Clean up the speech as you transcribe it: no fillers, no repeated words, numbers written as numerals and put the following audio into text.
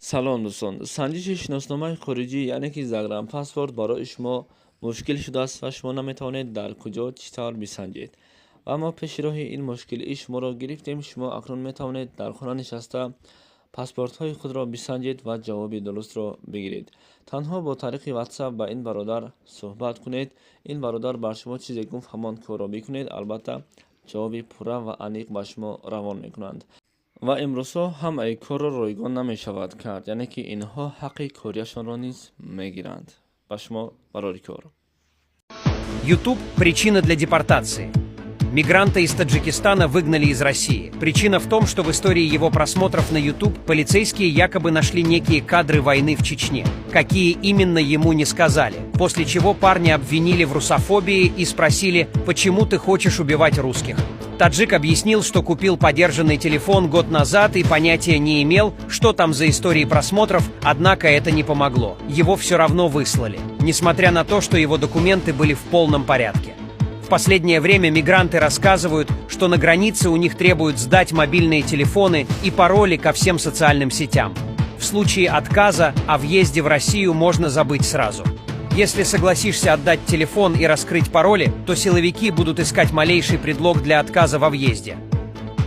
سلام دوستان، سنجش شناسنامه خارجی یعنی که زگرم پاسپورت برای شما مشکل شده است و شما نمیتوانید در کجا چطور بسنجید. و ما پیش راه این مشکل شما را گرفتیم. شما اکنون میتوانید در خانه نشسته پاسپورت های خود را بسنجید و جواب درست را بگیرید. تنها با طریق واتساپ با این برادر صحبت کنید. این برادر بر شما چیزی گفت همان کار را بکنید. البته جواب پوره و عمیق به شما روان میکنند. و امروزها هم ای کار را رایگان نمی شود کرد، یعنی که اینها حق کاریشان را نیز میگیرند. به شما برای کار. YouTube – причина для депортации. Мигранта из Таджикистана выгнали из России. Причина в том, что в истории его просмотров на YouTube полицейские якобы нашли некие кадры войны в Чечне. Какие именно, ему не сказали. После чего парня обвинили в русофобии и спросили, почему ты хочешь убивать русских. Таджик объяснил, что купил подержанный телефон год назад и понятия не имел, что там за истории просмотров, однако это не помогло. Его все равно выслали, несмотря на то, что его документы были в полном порядке. В последнее время мигранты рассказывают, что на границе у них требуют сдать мобильные телефоны и пароли ко всем социальным сетям. В случае отказа о въезде в Россию можно забыть сразу. Если согласишься отдать телефон и раскрыть пароли, то силовики будут искать малейший предлог для отказа во въезде.